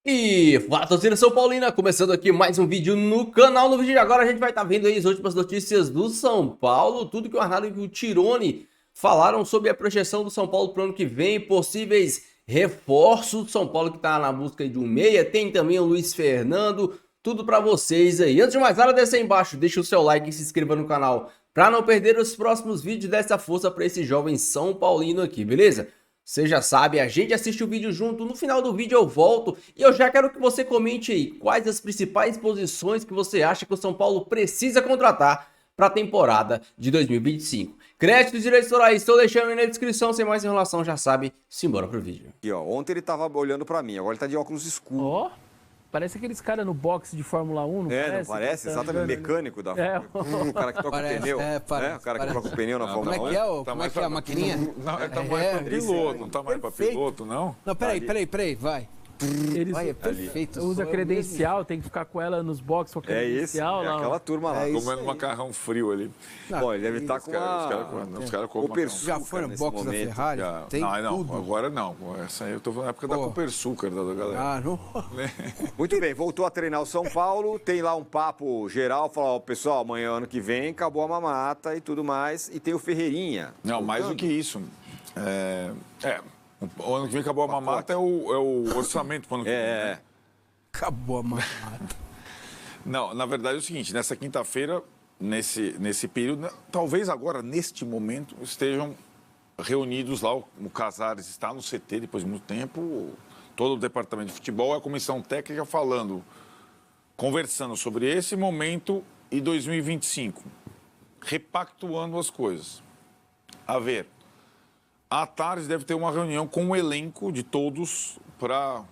E fala, torcida São Paulina, começando aqui mais um vídeo no canal. No vídeo de agora a gente vai estar vendo aí as últimas notícias do São Paulo, tudo que o Arnaldo e o Tironi falaram sobre a projeção do São Paulo para o ano que vem, possíveis reforços do São Paulo que está na busca de um meia, tem também o Luiz Fernando, tudo para vocês aí. Antes de mais nada, desce aí embaixo, deixa o seu like e se inscreva no canal para não perder os próximos vídeos dessa força para esse jovem São Paulino aqui, beleza? Você já sabe, a gente assiste o vídeo junto, no final do vídeo eu volto e eu já quero que você comente aí quais as principais posições que você acha que o São Paulo precisa contratar para a temporada de 2025. Créditos e direitos autorais, estou deixando aí na descrição, sem mais enrolação, já sabe, simbora pro vídeo. Aqui, ó, ontem ele tava olhando pra mim, agora ele tá de óculos escuros. Ó, parece aqueles caras no boxe de Fórmula 1, não parece? Não parece? Exatamente, mecânico da o cara que troca o pneu. Parece, o cara que troca o pneu na Fórmula 1. Como é que é, como é que é a maquininha? Não, ele tá mais pra piloto, não tá mais pra piloto, não? Não, peraí, vai. Eles Vai, é perfeito. usa credencial, tem que ficar com ela nos boxes com a É isso, credencial. é lá. aquela turma lá. Comendo macarrão frio ali. Bom, ele deve estar com Os caras comem macarrão. Já foi no box da Ferrari? Tem Não, tudo. agora não. Essa aí eu tô na época da Copersucar da galera. Ah, não. Muito bem, voltou a treinar o São Paulo, tem lá um papo geral, falar, ó, pessoal, amanhã, ano que vem, acabou a mamata e tudo mais, e tem o Ferreirinha. Não, mais do que isso. O ano que vem acabou a mamata é o orçamento pro ano que vem. né? Acabou a mamata. Não, na verdade é o seguinte, nessa quinta-feira, nesse período, talvez agora, neste momento, estejam reunidos lá, o Casares está no CT depois de muito tempo, todo o departamento de futebol, a comissão técnica conversando sobre esse momento e 2025, repactuando as coisas. A ver, à tarde deve ter uma reunião com o elenco de todos para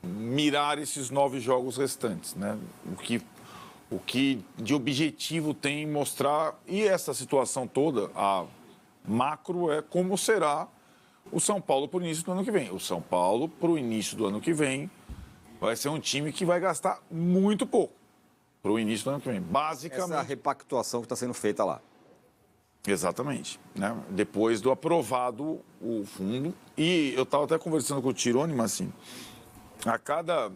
mirar esses 9 jogos restantes, né? O que de objetivo tem mostrar, e essa situação toda, a macro, é como será o São Paulo para o início do ano que vem. O São Paulo, para o início do ano que vem, vai ser um time que vai gastar muito pouco para o início do ano que vem, basicamente. Essa repactuação que está sendo feita lá. Exatamente, né? Depois do aprovado o fundo, e eu estava até conversando com o Tironi, mas assim, a cada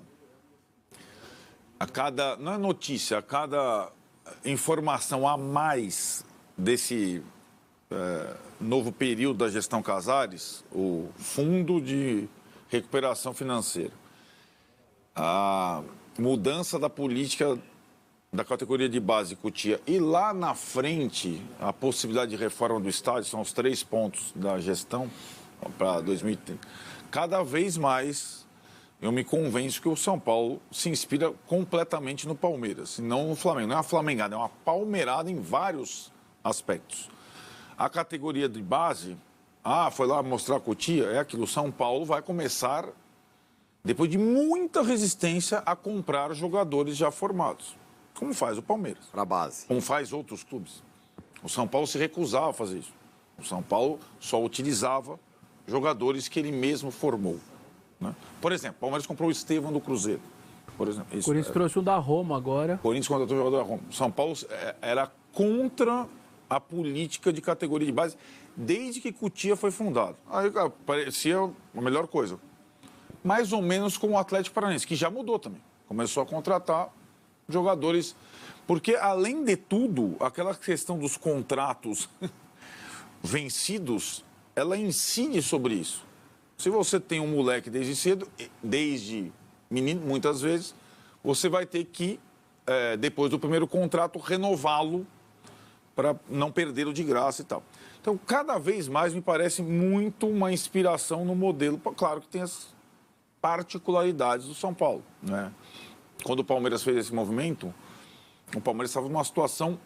não é notícia, a cada informação a mais desse novo período da gestão Casares, o Fundo de Recuperação Financeira, a mudança da política da categoria de base Cotia e lá na frente a possibilidade de reforma do estádio, são os 3 pontos da gestão para 2030. Cada vez mais eu me convenço que o São Paulo se inspira completamente no Palmeiras, e não no Flamengo. Não é uma flamengada, é uma palmeirada em vários aspectos. A categoria de base, foi lá mostrar a Cotia, é aquilo, o São Paulo vai começar, depois de muita resistência, a comprar jogadores já formados. Como faz o Palmeiras. Para a base. Como faz outros clubes. O São Paulo se recusava a fazer isso. O São Paulo só utilizava jogadores que ele mesmo formou. Né? Por exemplo, o Palmeiras comprou o Estevão do Cruzeiro. Por exemplo, O Corinthians trouxe o da Roma agora. O Corinthians contratou o jogador da Roma. O São Paulo era contra a política de categoria de base desde que Cotia foi fundado. Aí, cara, parecia a melhor coisa. Mais ou menos como o Atlético Paranaense, que já mudou também. Começou a contratar jogadores, porque além de tudo, aquela questão dos contratos vencidos, ela incide sobre isso. Se você tem um moleque desde cedo, desde menino, muitas vezes, você vai ter que, depois do primeiro contrato, renová-lo para não perder o de graça e tal. Então, cada vez mais me parece muito uma inspiração no modelo, claro que tem as particularidades do São Paulo, né? Quando o Palmeiras fez esse movimento, o Palmeiras estava numa situação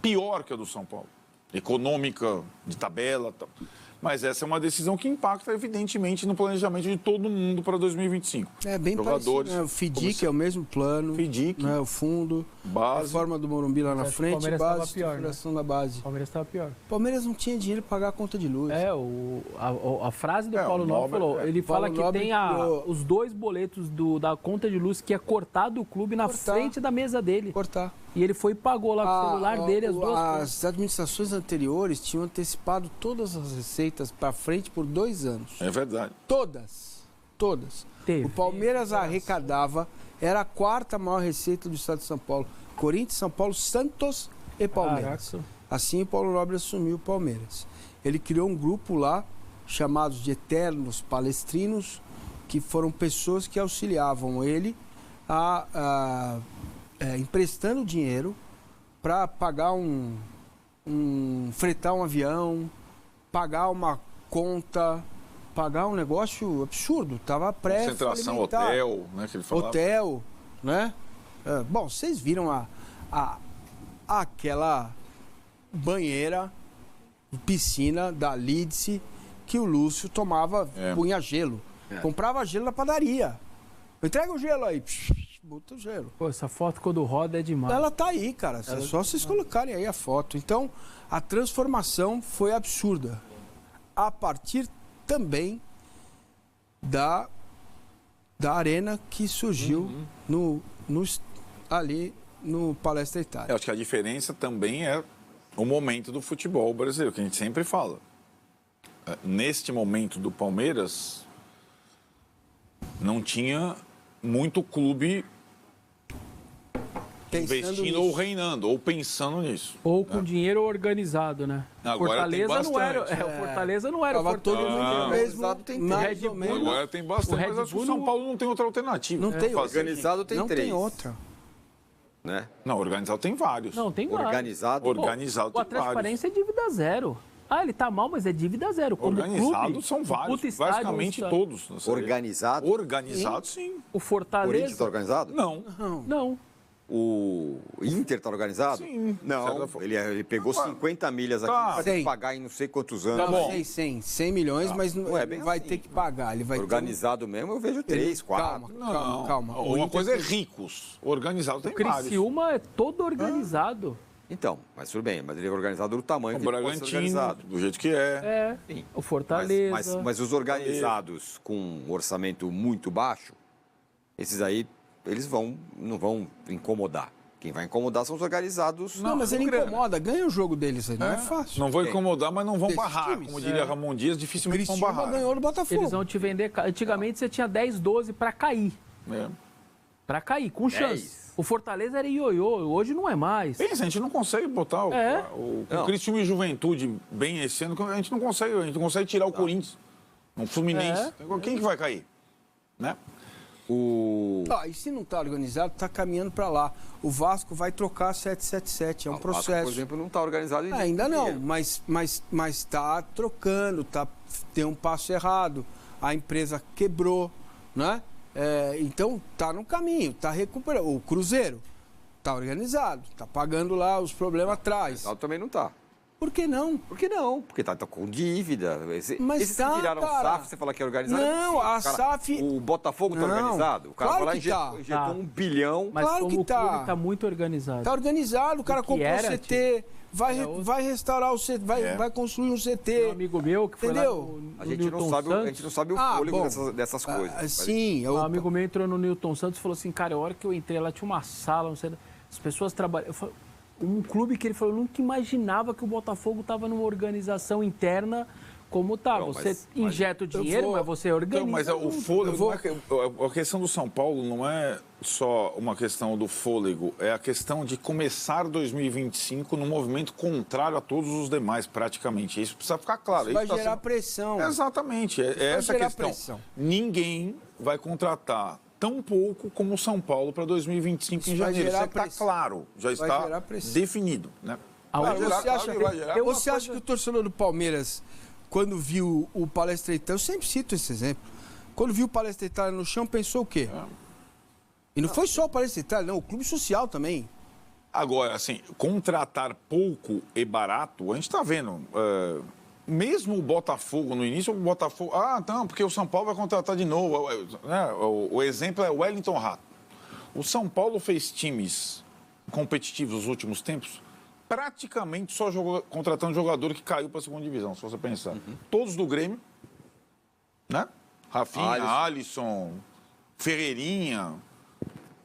pior que a do São Paulo. Econômica, de tabela, tal. Mas essa é uma decisão que impacta, evidentemente, no planejamento de todo mundo para 2025. É bem jogadores, parecido, né? O FIDIC é o mesmo plano. FIDIC, né? O fundo. base. Reforma do Morumbi lá na Acho que o frente, Palmeiras base, tava pior, estruturação da base. O Palmeiras estava pior. O Palmeiras não tinha dinheiro para pagar a conta de luz. A frase do Paulo o Nobre Nobre, falou, ele Paulo fala que Nobre tem os 2 boletos da conta de luz que é cortado do clube na frente da mesa dele. Cortar. E ele foi e pagou lá com o celular dele as 2 coisas. As administrações anteriores tinham antecipado todas as receitas para frente por 2 anos. É verdade. Todas. Todas. TV, O Palmeiras arrecadava, era a quarta maior receita do estado de São Paulo. Corinthians, São Paulo, Santos e Palmeiras. Caraca. Assim o Paulo Nobre assumiu o Palmeiras. Ele criou um grupo lá, chamados de Eternos Palestrinos, que foram pessoas que auxiliavam ele emprestando dinheiro para pagar fretar um avião, pagar uma conta, pagar um negócio absurdo. Tava Concentração, hotel, né, que ele falava. Hotel, né? Bom, vocês viram aquela banheira, piscina da Lídice que o Lúcio tomava, punha gelo. Comprava gelo na padaria. Entrega o gelo aí. Bota o gelo. Pô, essa foto quando roda é demais. Ela tá aí, cara. É só vocês colocarem aí a foto. Então, a transformação foi absurda. A partir também da arena que surgiu ali no Palestra Itália. Eu acho que a diferença também é o momento do futebol brasileiro, que a gente sempre fala. Neste momento do Palmeiras, não tinha muito clube investindo ou reinando, ou pensando nisso. Ou com dinheiro organizado, né? Agora tem bastante. O Fortaleza não era. Tava todo mundo Organizado tem mais Red ou Bull- menos. Agora tem bastante, O Red mas acho que o Bull São não- Paulo não tem outra alternativa. Não tem outra. Organizado tem Não 3. tem outra. Né? Não, organizado tem vários. Não, tem vários. Organizado. Organizado O tem Atlético vários. Paranaense é dívida zero. Ah, ele tá mal, mas é dívida zero. Como Organizados clube, são o vários, puta estádio, basicamente o- todos. Não sei. Organizado. Organizado, sim. O Corinthians Fortaleza... tá organizado? Não. Não. O Inter tá organizado? Sim. Não, Certa forma. ele pegou 50 milhas aqui Tá. pra ter que 100. pagar em não sei quantos anos. Tá bom. 100 milhões, mas não Ué, bem vai assim. ter que pagar. Ele vai Organizado mesmo, eu vejo 3, 4. Calma. O Uma Inter coisa é fez- ricos. Organizado tem O vários. Criciúma é todo organizado. Então, mas tudo bem, mas ele é organizado do tamanho O que ele pode ser Bragantino, organizado. do jeito que é. É. Sim. O Fortaleza. Mas os organizados com um orçamento muito baixo, esses aí, eles não vão incomodar. Quem vai incomodar são os organizados. Não, mas ele grana. incomoda, ganha o jogo deles aí, não é fácil. Não vou incomodar, mas não vão Desses barrar. times. Como diria Ramon Dias, dificilmente vão Criciúma barrar. ganhou do Botafogo. Eles vão te vender... Antigamente você tinha 10, 12 pra cair. É. Pra cair, com chance. O Fortaleza era ioiô, hoje não é mais. Pensa, a gente não consegue botar o Não. Criciúma e Juventude bem esse ano, a gente não consegue tirar o Corinthians. O Fluminense. Quem que vai cair? Né? E se não está organizado, está caminhando para lá. O Vasco vai trocar 777, é um O Vasco, processo. por exemplo, não está organizado. Ainda não, mas está trocando, tem um passo errado. A empresa quebrou, né? Então está no caminho, está recuperando. O Cruzeiro está organizado, está pagando lá os problemas atrás. O também não está. Por que não? Por que não? Porque tá com dívida. Mas Esses tá, que viraram cara. SAF, você fala que é organizado. Não, O a cara- SAF O Botafogo tá Não, organizado. O cara claro foi lá e que tá. injetou Tá. 1 bilhão. Mas Claro como que o clube tá. tá muito organizado. está organizado, o cara O que comprou era, CT, É outro. vai restaurar o CT, vai construir um Tem um CT. amigo meu que foi Entendeu? lá no A gente, Newton não sabe, a Santos. gente não sabe o Ah, fôlego bom. dessas coisas. Mas- Sim, Um amigo meu entrou no Newton Santos e falou assim, cara, a hora que eu entrei lá tinha uma sala, não sei, as pessoas trabalham. Um clube que ele falou, eu nunca imaginava que o Botafogo estava numa organização interna como tá. Não, Você mas- injeta o dinheiro, mas você organiza. Então, mas o tudo. fôlego, não é a questão do São Paulo não é só uma questão do fôlego, é a questão de começar 2025 num movimento contrário a todos os demais, praticamente. Isso precisa ficar claro. Isso vai Isso tá gerar sendo- pressão. Exatamente, é essa a gerar questão. pressão. Ninguém vai contratar tão pouco como o São Paulo para 2025 em Isso vai janeiro. Isso gerar está pressão. claro, já Vai está gerar pressão. definido. Né? Agora, Vai gerar, você acha, claro que vai gerar. eu- você uma acha coisa- que o torcedor do Palmeiras, quando viu o Palestra Itália, eu sempre cito esse exemplo, quando viu o Palestra Itália no chão, pensou o quê? E não foi só o Palestra Itália, não, o clube social também. Agora, assim, contratar pouco e barato, a gente está vendo. Mesmo o Botafogo no início, o Botafogo. Ah, não, porque o São Paulo vai contratar de novo. Né? O exemplo é o Wellington Rato. O São Paulo fez times competitivos nos últimos tempos, praticamente só contratando jogador que caiu para a segunda divisão, se você pensar. Todos do Grêmio, né? Rafinha, Alisson, Ferreirinha,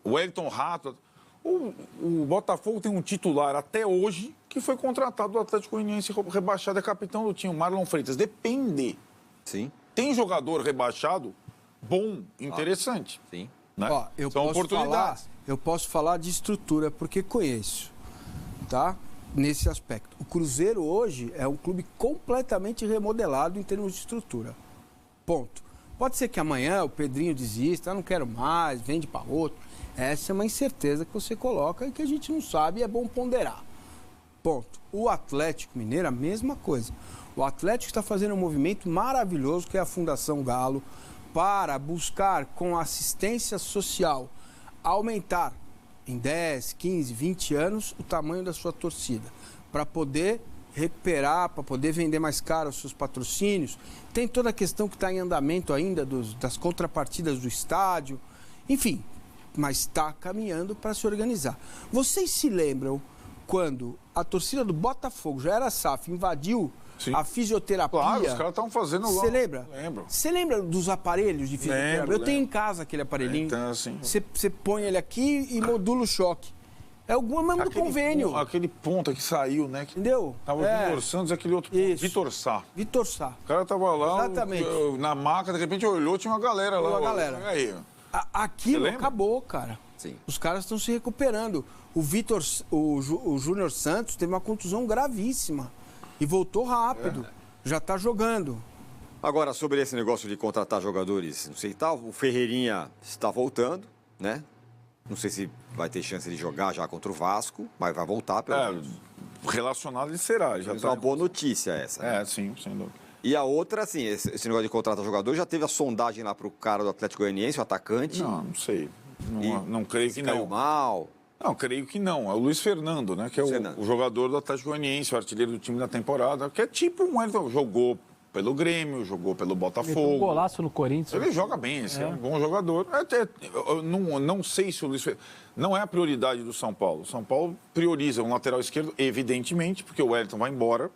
Wellington Rato. O Botafogo tem um titular até hoje que foi contratado do Atlético Goianiense rebaixado, é capitão do time, Marlon Freitas. Depende. Sim. Tem jogador rebaixado bom, interessante. Sim. Né? Ó, São oportunidades. Eu posso falar de estrutura porque conheço, tá? Nesse aspecto. O Cruzeiro hoje é um clube completamente remodelado em termos de estrutura. Ponto. Pode ser que amanhã o Pedrinho desista, não quero mais, vende para outro. Essa é uma incerteza que você coloca e que a gente não sabe e é bom ponderar. Ponto. O Atlético Mineiro, a mesma coisa. O Atlético está fazendo um movimento maravilhoso que é a Fundação Galo para buscar, com assistência social, aumentar em 10, 15, 20 anos o tamanho da sua torcida, para poder recuperar, para poder vender mais caro os seus patrocínios. Tem toda a questão que está em andamento ainda das contrapartidas do estádio, enfim, mas está caminhando para se organizar. Vocês se lembram quando a torcida do Botafogo, já era SAF, invadiu Sim. a fisioterapia? Claro, os caras estavam fazendo lá. Você lembra? Lembro. Você lembra dos aparelhos de fisioterapia? Lembro, Eu tenho em lembro. casa aquele aparelhinho. Então, assim... Você põe ele aqui e modula o choque. É o mesmo do convênio. Aquele ponta que saiu, né? Que Entendeu? tava o Júnior Santos e aquele outro ponto, Isso. Vitor Sá. Vitor Sá. O cara tava lá Exatamente. na maca, de repente olhou, tinha uma galera lá. Uma galera. E aí? Aquilo Você lembra? acabou, cara. Sim. Os caras estão se recuperando. O Júnior Santos teve uma contusão gravíssima e voltou rápido. Já tá jogando. Agora, sobre esse negócio de contratar jogadores, não sei tal, o Ferreirinha está voltando, né? Não sei se vai ter chance de jogar já contra o Vasco, mas vai voltar pelo menos. Relacionado ele será. Já É uma boa notícia essa. Né? sim, sem dúvida. E a outra, assim, esse negócio de contratar jogador, já teve a sondagem lá pro cara do Atlético Goianiense, o atacante. Não sei. E Não creio que caiu não. mal. Não, creio que não. É o Luiz Fernando, né? Que é Fernando. o jogador do Atlético Goianiense, o artilheiro do time da temporada, que é tipo um Wellington. Jogou pelo Grêmio, jogou pelo Meteu um Botafogo. golaço no Corinthians. Ele joga bem, esse é um bom jogador. Eu não sei se o Luiz Fernando... Não é a prioridade do São Paulo. O São Paulo prioriza um lateral esquerdo, evidentemente, porque o Wellington vai embora,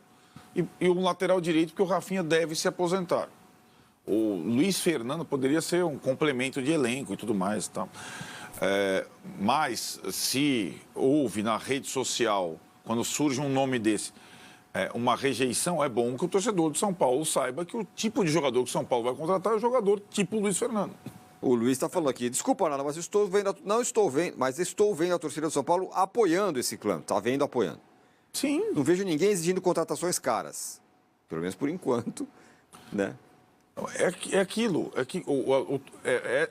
e um lateral direito, porque o Rafinha deve se aposentar. O Luiz Fernando poderia ser um complemento de elenco e tudo mais. Tá? Mas se houve na rede social, quando surge um nome desse, uma rejeição, é bom que o torcedor do São Paulo saiba que o tipo de jogador que o São Paulo vai contratar é o jogador tipo Luiz Fernando. O Luiz está falando aqui, desculpa, Arnaldo, mas estou vendo a torcida do São Paulo apoiando esse plano, tá vendo apoiando. Sim. Não vejo ninguém exigindo contratações caras, pelo menos por enquanto, né? É aquilo.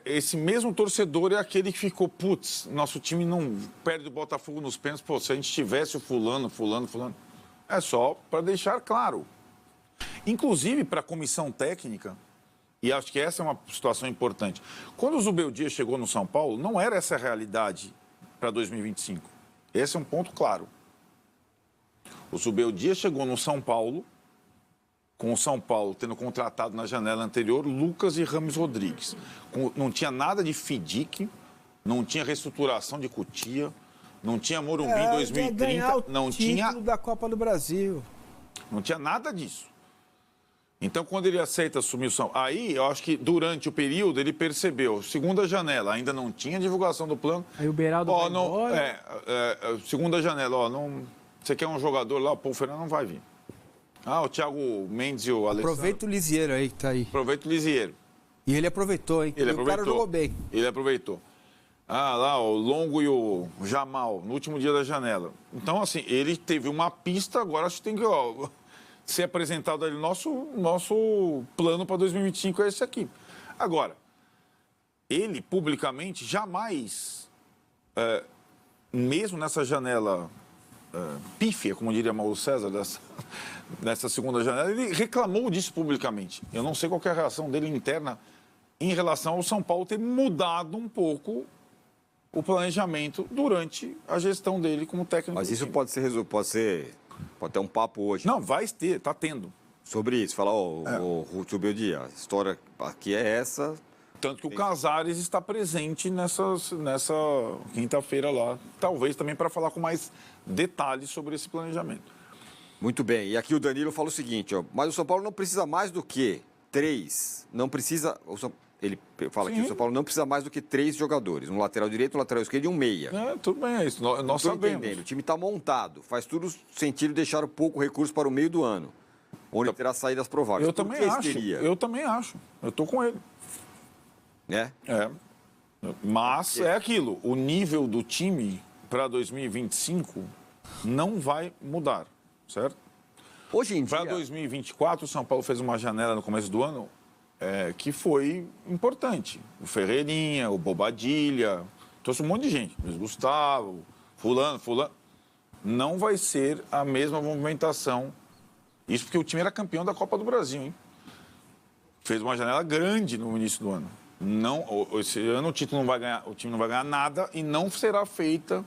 Esse mesmo torcedor é aquele que ficou, putz, nosso time não perde o Botafogo nos pênaltis, pô, se a gente tivesse o fulano. É só para deixar claro. Inclusive para a comissão técnica, e acho que essa é uma situação importante. Quando o Zubeldia chegou no São Paulo, não era essa a realidade para 2025. Esse é um ponto claro. O Zubeldia chegou no São Paulo, com o São Paulo tendo contratado na janela anterior Lucas e Rames Rodrigues. Não tinha nada de FIDIC, não tinha reestruturação de Cotia, não tinha Morumbi em 2030, não tinha da Copa do Brasil. Não tinha nada disso. Então, quando ele aceita assumir o São Paulo, aí eu acho que durante o período ele percebeu, segunda janela, ainda não tinha divulgação do plano. Aí o Beraldo vai embora. Segunda janela, você quer um jogador lá, pô, o Fernando não vai vir. O Thiago Mendes e o Alexandre. Aproveita o Lisieiro aí que tá aí. Aproveita o Lisieiro. E ele aproveitou, hein? Ele aproveitou. O cara jogou bem. Ele aproveitou. Lá, o Longo e o Jamal, no último dia da janela. Então, assim, ele teve uma pista, agora acho que tem que ser apresentado ali. Nosso plano para 2025 é esse aqui. Agora, ele publicamente jamais, mesmo nessa janela pífia, como diria Mauro César, nessa segunda janela, ele reclamou disso publicamente. Eu não sei qual que é a reação dele interna em relação ao São Paulo ter mudado um pouco o planejamento durante a gestão dele como técnico. Mas do isso time. pode ter um papo hoje. Não, vai ter, está tendo. Sobre isso, falar, o Zubeldia, a história aqui é essa. Tanto que o Casares está presente nessa quinta-feira lá, talvez também para falar com mais detalhes sobre esse planejamento. Muito bem, e aqui o Danilo fala o seguinte, mas o São Paulo não precisa mais do que 3, ele fala que o São Paulo não precisa mais do que 3 jogadores, um lateral direito, um lateral esquerdo e um meia. Tudo bem, é isso, nós sabemos. Entendendo. O time está montado, faz tudo sentido deixar pouco recurso para o meio do ano, onde terá saídas prováveis. Eu também acho, eu estou com ele. né? Mas é aquilo, o nível do time para 2025 não vai mudar, certo? Hoje em Para dia... 2024, o São Paulo fez uma janela no começo do ano que foi importante. O Ferreirinha, o Bobadilha, trouxe um monte de gente. Luiz Gustavo, fulano. Não vai ser a mesma movimentação. Isso porque o time era campeão da Copa do Brasil, hein? Fez uma janela grande no início do ano. Esse ano o time não vai ganhar nada e não será feita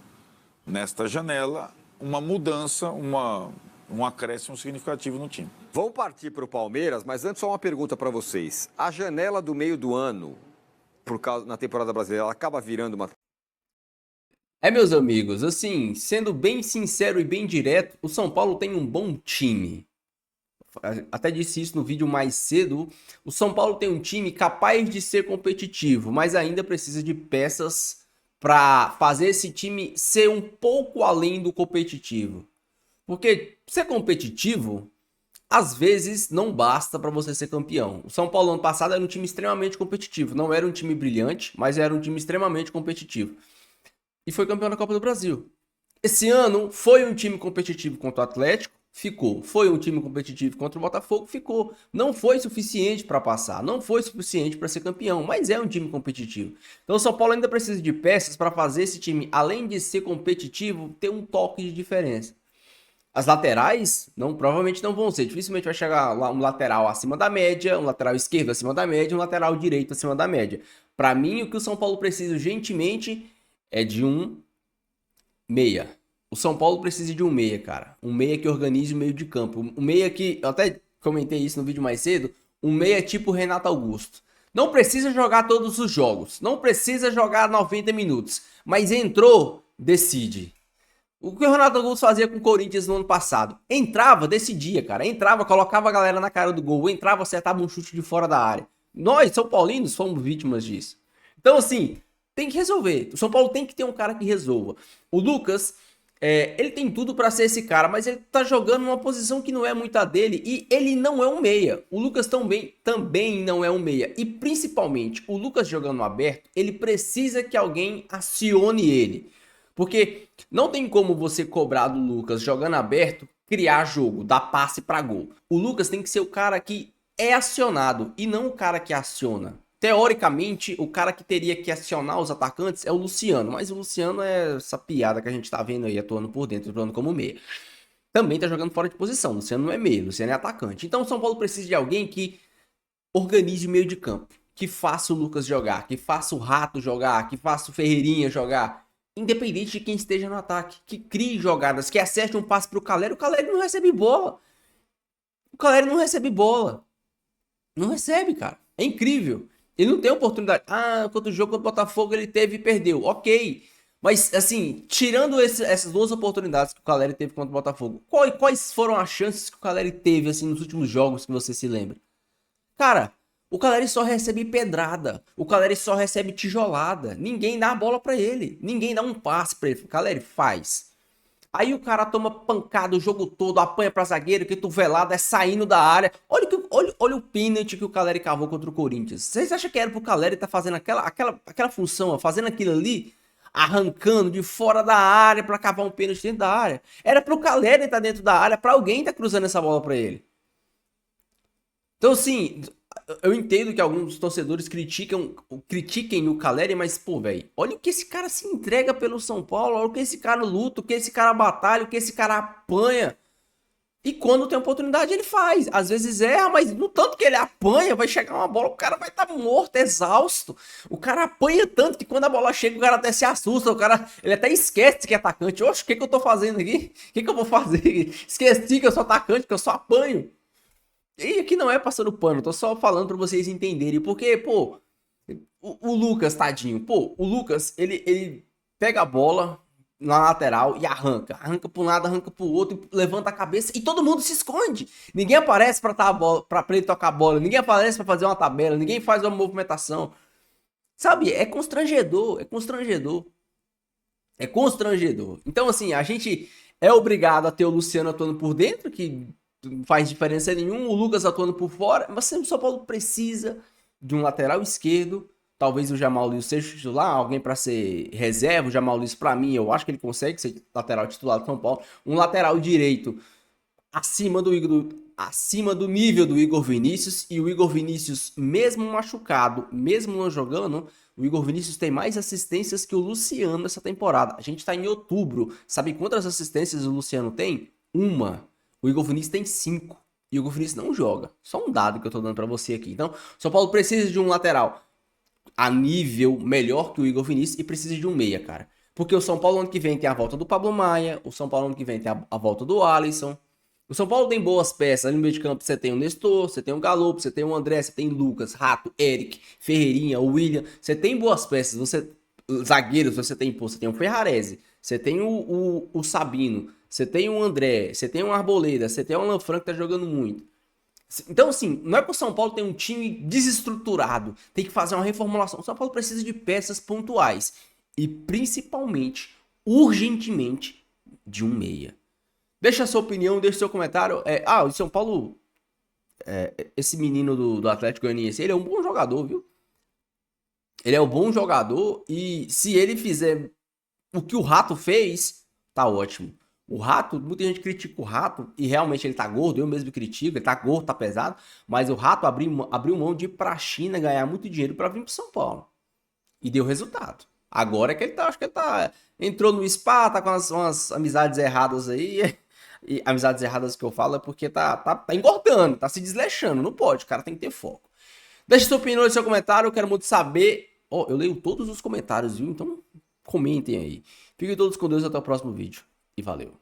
nesta janela uma mudança, um acréscimo significativo no time. Vamos partir para o Palmeiras, mas antes só uma pergunta para vocês. A janela do meio do ano, na temporada brasileira, ela acaba virando uma... Meus amigos, assim, sendo bem sincero e bem direto, o São Paulo tem um bom time. Até disse isso no vídeo mais cedo. O São Paulo tem um time capaz de ser competitivo, mas ainda precisa de peças para fazer esse time ser um pouco além do competitivo. Porque ser competitivo, às vezes, não basta para você ser campeão. O São Paulo ano passado era um time extremamente competitivo. Não era um time brilhante, mas era um time extremamente competitivo. E foi campeão da Copa do Brasil. Esse ano foi um time competitivo contra o Atlético, ficou. Foi um time competitivo contra o Botafogo, ficou. Não foi suficiente para passar, não foi suficiente para ser campeão, mas é um time competitivo. Então o São Paulo ainda precisa de peças para fazer esse time, além de ser competitivo, ter um toque de diferença. As laterais provavelmente não vão ser. Dificilmente vai chegar um lateral acima da média, um lateral esquerdo acima da média, um lateral direito acima da média. Para mim, o que o São Paulo precisa urgentemente é de um meia. O São Paulo precisa de um meia, cara. Um meia que organize o meio de campo. Um meia que, eu até comentei isso no vídeo mais cedo, um meia tipo Renato Augusto. Não precisa jogar todos os jogos, não precisa jogar 90 minutos, mas entrou, decide. O que o Renato Augusto fazia com o Corinthians no ano passado? Entrava, decidia, cara. Entrava, colocava a galera na cara do gol. Entrava, acertava um chute de fora da área. Nós, São Paulinos, fomos vítimas disso. Então, assim, tem que resolver. O São Paulo tem que ter um cara que resolva. O Lucas, ele tem tudo pra ser esse cara, mas ele tá jogando numa posição que não é muito a dele. E ele não é um meia. O Lucas também não é um meia. E, principalmente, o Lucas jogando aberto, ele precisa que alguém acione ele. Porque não tem como você cobrar do Lucas jogando aberto, criar jogo, dar passe pra gol. O Lucas tem que ser o cara que é acionado e não o cara que aciona. Teoricamente, o cara que teria que acionar os atacantes é o Luciano. Mas o Luciano é essa piada que a gente tá vendo aí, atuando por dentro, atuando como meia. Também tá jogando fora de posição. O Luciano não é meia, o Luciano é atacante. Então o São Paulo precisa de alguém que organize o meio de campo. Que faça o Lucas jogar, que faça o Rato jogar, que faça o Ferreirinha jogar. Independente de quem esteja no ataque, que crie jogadas, que acerte um passe pro Caleri. O Caleri não recebe bola. O Caleri não recebe bola. Não recebe, cara. É incrível. Ele não tem oportunidade. Quanto o jogo contra o Botafogo ele teve e perdeu. Ok. Mas, assim, tirando essas duas oportunidades que o Caleri teve contra o Botafogo, quais foram as chances que o Caleri teve, assim, nos últimos jogos que você se lembra? Cara, o Caleri só recebe pedrada. O Caleri só recebe tijolada. Ninguém dá a bola pra ele. Ninguém dá um passe pra ele. Caleri, faz. Aí o cara toma pancada o jogo todo, apanha pra zagueiro, que tuvelada, é saindo da área. Olha o pênalti que o Caleri cavou contra o Corinthians. Vocês acham que era pro Caleri estar fazendo aquela função, fazendo aquilo ali, arrancando de fora da área pra cavar um pênalti dentro da área? Era pro Caleri estar dentro da área, pra alguém estar cruzando essa bola pra ele. Então, assim, eu entendo que alguns torcedores critiquem o Caleri, mas, pô, velho, olha o que esse cara se entrega pelo São Paulo, olha o que esse cara luta, o que esse cara batalha, o que esse cara apanha. E quando tem oportunidade, ele faz. Às vezes erra, mas no tanto que ele apanha, vai chegar uma bola, o cara vai estar morto, exausto. O cara apanha tanto que quando a bola chega, o cara até se assusta, ele até esquece que é atacante. Oxe, o que eu tô fazendo aqui? O que eu vou fazer? Esqueci que eu sou atacante, que eu só apanho. E aqui não é passando pano, tô só falando pra vocês entenderem. Porque, pô, o Lucas, tadinho, pô, o Lucas, ele pega a bola na lateral e arranca pra um lado, arranca pro outro, levanta a cabeça e todo mundo se esconde. Ninguém aparece pra ele tocar a bola, ninguém aparece pra fazer uma tabela, ninguém faz uma movimentação. Sabe, é constrangedor. Então, assim, a gente é obrigado a ter o Luciano atuando por dentro, que não faz diferença nenhuma, o Lucas atuando por fora, mas o São Paulo precisa de um lateral esquerdo talvez o Jamal Lewis seja titular, alguém para ser reserva. O Jamal Lewis, para mim, eu acho que ele consegue ser lateral titular do São Paulo. Um lateral direito acima do nível do Igor Vinícius, e o Igor Vinícius, mesmo machucado, mesmo não jogando, o Igor Vinícius tem mais assistências que o Luciano nessa temporada. A gente tá em outubro, sabe quantas assistências o Luciano tem? Uma. O Igor Vinícius tem 5. E o Igor Vinícius não joga. Só um dado que eu tô dando pra você aqui. Então, São Paulo precisa de um lateral a nível melhor que o Igor Vinícius e precisa de um meia, cara. Porque o São Paulo ano que vem tem a volta do Pablo Maia, o São Paulo ano que vem tem a volta do Alisson. O São Paulo tem boas peças. Ali no meio de campo você tem o Nestor, você tem o Galo, você tem o André, você tem o Lucas, Rato, Eric, Ferreirinha, o William. Você tem boas peças. Zagueiros, você tem o Ferrarese, você tem o Sabino, você tem o André, você tem o Arboleda, você tem o Alan Franco que tá jogando muito. Então, assim, não é que o São Paulo tem um time desestruturado, tem que fazer uma reformulação. O São Paulo precisa de peças pontuais e, principalmente, urgentemente, de um meia. Deixa a sua opinião, deixa o seu comentário. O São Paulo, esse menino do Atlético Goianiense, ele é um bom jogador, viu? Ele é um bom jogador e se ele fizer o que o Rato fez, tá ótimo. O Rato, muita gente critica o Rato e realmente ele tá gordo, eu mesmo critico, ele tá gordo, tá pesado, mas o Rato abriu mão de ir pra China ganhar muito dinheiro pra vir pro São Paulo. E deu resultado. Agora é que ele tá, acho que ele entrou no spa, tá com umas amizades erradas aí. E amizades erradas que eu falo é porque tá engordando, tá se desleixando, não pode, o cara tem que ter foco. Deixa sua opinião no seu comentário, eu quero muito saber. Eu leio todos os comentários, viu? Então comentem aí. Fiquem todos com Deus, até o próximo vídeo. E valeu.